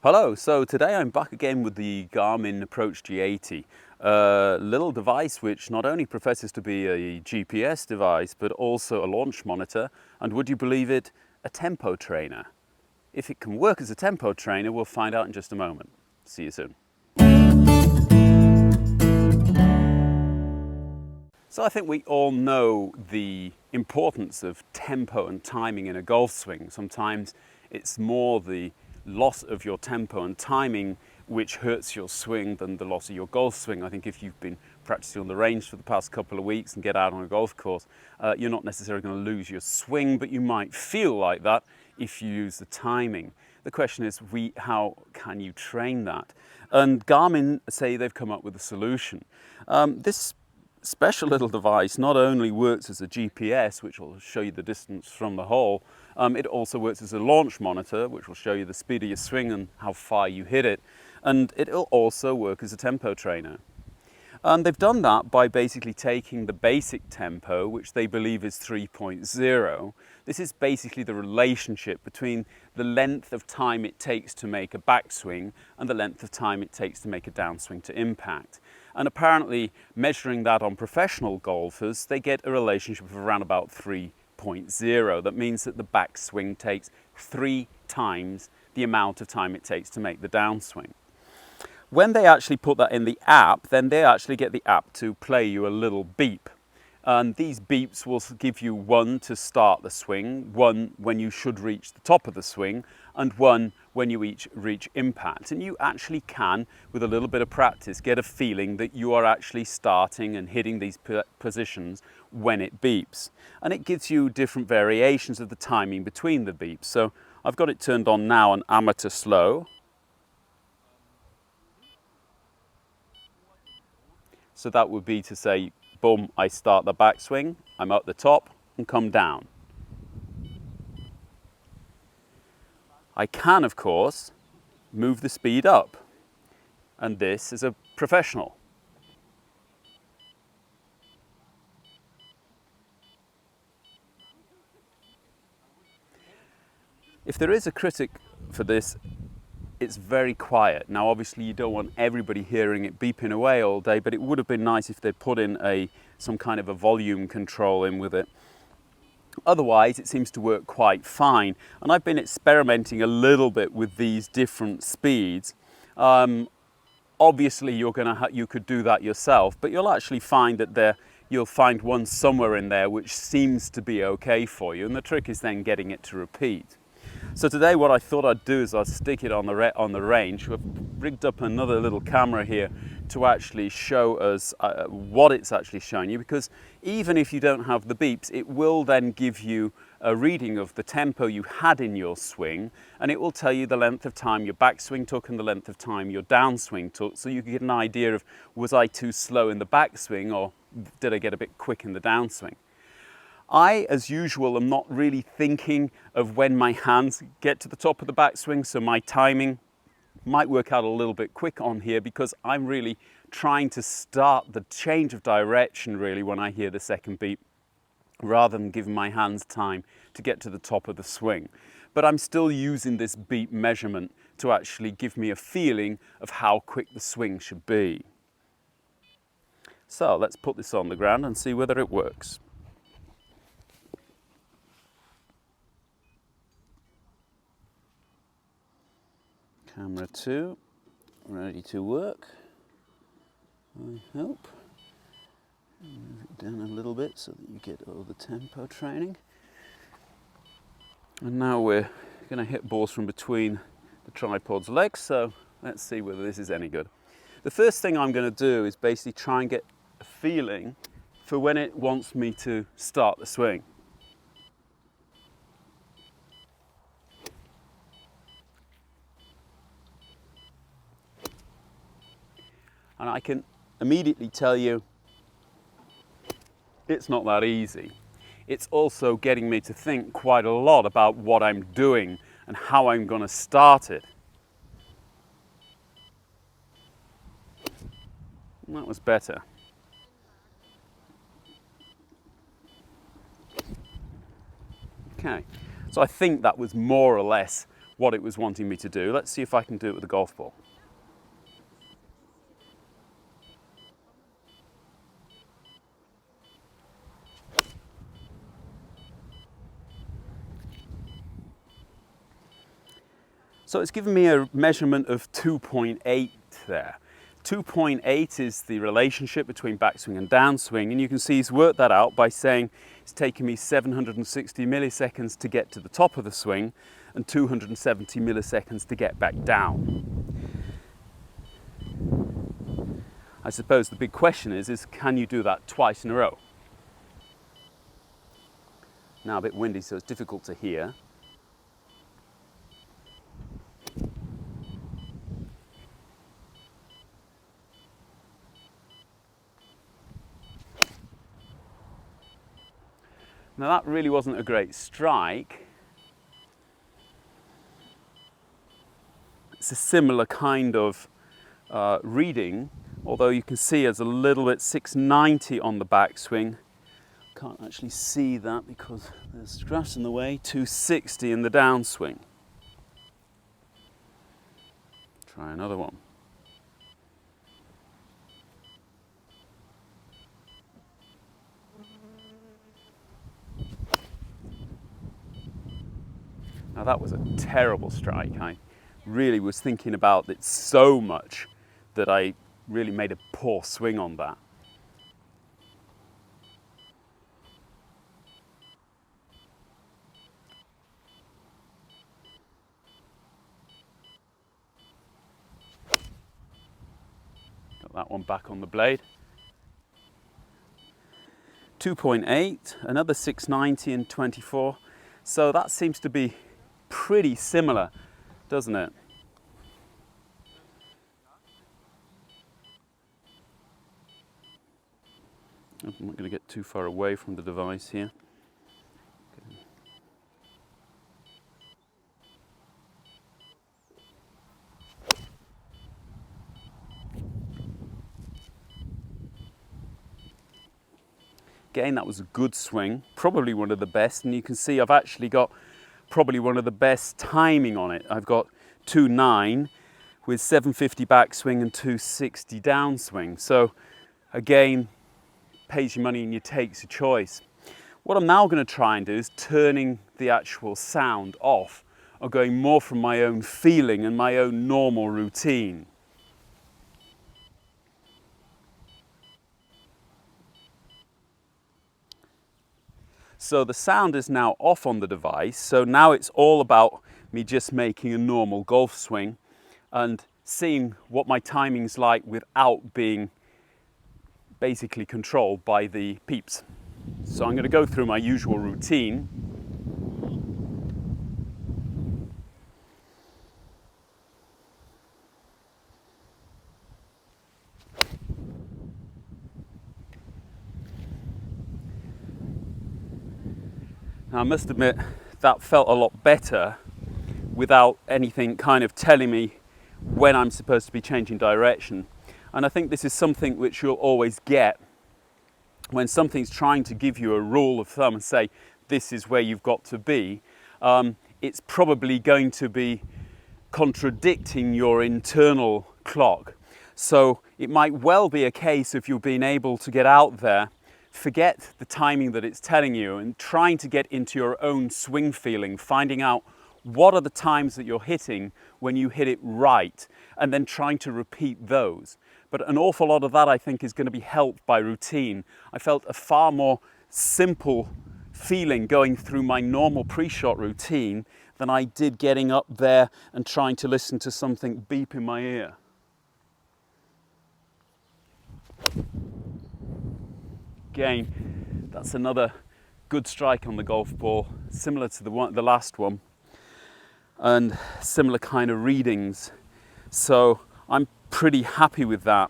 Hello, so today I'm back again with the Garmin Approach G80, a little device which not only professes to be a GPS device but also a launch monitor and, would you believe it, a tempo trainer. If it can work as a tempo trainer, we'll find out in just a moment. See you soon. So I think we all know the importance of tempo and timing in a golf swing. Sometimes it's more the loss of your tempo and timing which hurts your swing than the loss of your golf swing. I think if you've been practicing on the range for the past couple of weeks and get out on a golf course, you're not necessarily going to lose your swing, but you might feel like that if you use the timing. The question is, how can you train that? And Garmin say they've come up with a solution. This special little device not only works as a GPS, which will show you the distance from the hole, it also works as a launch monitor, which will show you the speed of your swing and how far you hit it. And it'll also work as a tempo trainer. And they've done that by basically taking the basic tempo, which they believe is 3.0. This is basically the relationship between the length of time it takes to make a backswing and the length of time it takes to make a downswing to impact. And apparently, measuring that on professional golfers, they get a relationship of around about 3.0. That means that the backswing takes 3 times the amount of time it takes to make the downswing. When they actually put that in the app, then they actually get the app to play you a little beep. And these beeps will give you one to start the swing, one when you should reach the top of the swing, and one when you reach impact. And you actually can, with a little bit of practice, get a feeling that you are actually starting and hitting these positions when it beeps. And it gives you different variations of the timing between the beeps. So I've got it turned on now on amateur slow. So that would be to say, boom, I start the backswing, I'm at the top and come down. I can, of course, move the speed up, and this is a professional. If there is a critic for this, it's very quiet. Now obviously you don't want everybody hearing it beeping away all day, but it would have been nice if they'd put in some kind of a volume control in with it. Otherwise it seems to work quite fine, and I've been experimenting a little bit with these different speeds. Obviously you could do that yourself, but you'll actually find that you'll find one somewhere in there which seems to be okay for you, and the trick is then getting it to repeat. So today what I thought I'd do is I'll stick it on the range. We've rigged up another little camera here to actually show us what it's actually showing you, because even if you don't have the beeps, it will then give you a reading of the tempo you had in your swing, and it will tell you the length of time your backswing took and the length of time your downswing took, so you can get an idea of, was I too slow in the backswing or did I get a bit quick in the downswing? I, as usual, am not really thinking of when my hands get to the top of the backswing, so my timing might work out a little bit quick on here because I'm really trying to start the change of direction really when I hear the second beep, rather than giving my hands time to get to the top of the swing. But I'm still using this beep measurement to actually give me a feeling of how quick the swing should be. So let's put this on the ground and see whether it works. Camera 2, ready to work, I hope. Move it down a little bit so that you get all the tempo training. And now we're going to hit balls from between the tripod's legs, so let's see whether this is any good. The first thing I'm going to do is basically try and get a feeling for when it wants me to start the swing. And I can immediately tell you it's not that easy. It's also getting me to think quite a lot about what I'm doing and how I'm going to start it. And that was better. Okay, so I think that was more or less what it was wanting me to do. Let's see if I can do it with a golf ball. So it's given me a measurement of 2.8 there. 2.8 is the relationship between backswing and downswing, and you can see he's worked that out by saying it's taken me 760 milliseconds to get to the top of the swing and 270 milliseconds to get back down. I suppose the big question is can you do that twice in a row? Now a bit windy, so it's difficult to hear. Now that really wasn't a great strike. It's a similar kind of reading, although you can see it's a little bit 690 on the backswing. Can't actually see that because there's grass in the way. 260 in the downswing. Try another one. Now that was a terrible strike. I really was thinking about it so much that I really made a poor swing on that. Got that one back on the blade. 2.8, another 690 and 24. So that seems to be pretty similar, doesn't it? I'm not going to get too far away from the device here. Okay. Again, that was a good swing, probably one of the best, and you can see I've actually got probably one of the best timing on it. I've got 2.9 with 750 backswing and 260 downswing. So again, pays your money and you takes your choice. What I'm now going to try and do is turning the actual sound off, or going more from my own feeling and my own normal routine. So the sound is now off on the device, so now it's all about me just making a normal golf swing and seeing what my timing's like without being basically controlled by the peeps. So I'm going to go through my usual routine. Now, I must admit that felt a lot better without anything kind of telling me when I'm supposed to be changing direction. And I think this is something which you'll always get when something's trying to give you a rule of thumb and say, this is where you've got to be. It's probably going to be contradicting your internal clock. So it might well be a case of you being able to get out there, forget the timing that it's telling you, and trying to get into your own swing feeling, finding out what are the times that you're hitting when you hit it right, and then trying to repeat those. But an awful lot of that, I think, is going to be helped by routine. I felt a far more simple feeling going through my normal pre-shot routine than I did getting up there and trying to listen to something beep in my ear. Again, that's another good strike on the golf ball, similar to the last one, and similar kind of readings. So I'm pretty happy with that.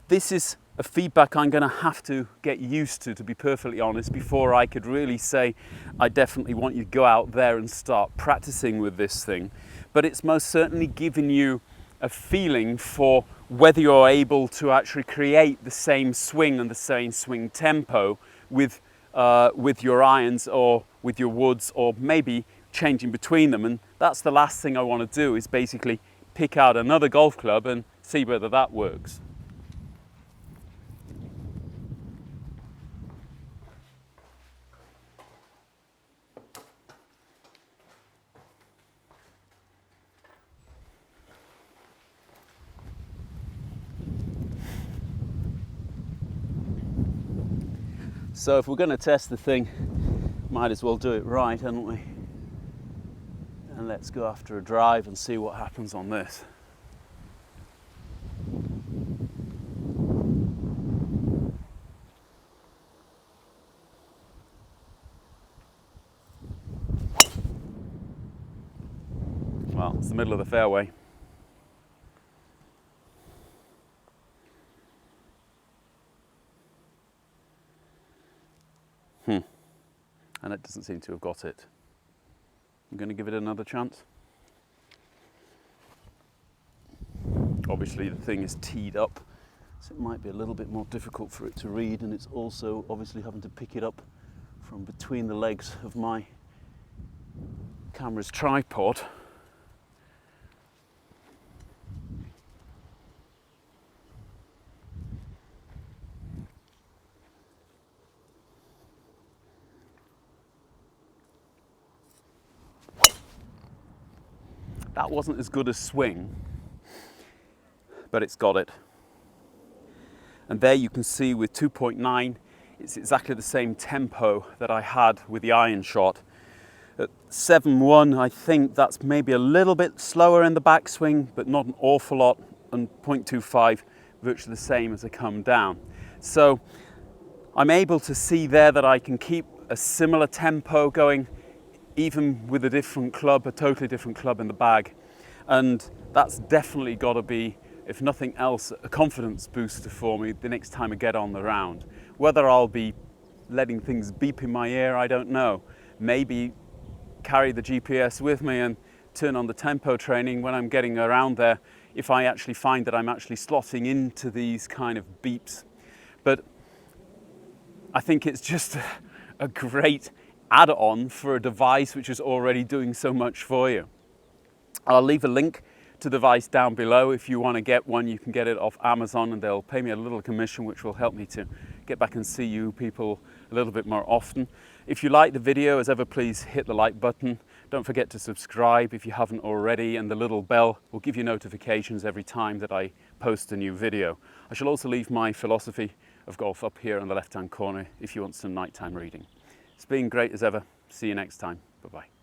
This is a feedback I'm going to have to get used to be perfectly honest, before I could really say I definitely want you to go out there and start practicing with this thing. But it's most certainly given you a feeling for whether you're able to actually create the same swing and the same swing tempo with your irons or with your woods, or maybe changing between them, and that's the last thing I want to do, is basically pick out another golf club and see whether that works. So if we're going to test the thing, might as well do it right, haven't we? And let's go after a drive and see what happens on this. Well, it's the middle of the fairway. And it doesn't seem to have got it. I'm going to give it another chance. Obviously the thing is teed up, so it might be a little bit more difficult for it to read, and it's also obviously having to pick it up from between the legs of my camera's tripod. That wasn't as good a swing, but it's got it. And there you can see with 2.9, it's exactly the same tempo that I had with the iron shot. At 7.1, I think that's maybe a little bit slower in the backswing, but not an awful lot, and 0.25, virtually the same as I come down. So I'm able to see there that I can keep a similar tempo going, even with a different club, a totally different club in the bag. And that's definitely got to be, if nothing else, a confidence booster for me the next time I get on the round. Whether I'll be letting things beep in my ear, I don't know. Maybe carry the GPS with me and turn on the tempo training when I'm getting around there, if I actually find that I'm actually slotting into these kind of beeps. But I think it's just a great add-on for a device which is already doing so much for you. I'll leave a link to the device down below. If you want to get one, you can get it off Amazon, and they'll pay me a little commission, which will help me to get back and see you people a little bit more often. If you like the video, as ever, please hit the like button. Don't forget to subscribe if you haven't already, and the little bell will give you notifications every time that I post a new video. I shall also leave my philosophy of golf up here in the left-hand corner if you want some nighttime reading. It's been great as ever. See you next time. Bye-bye.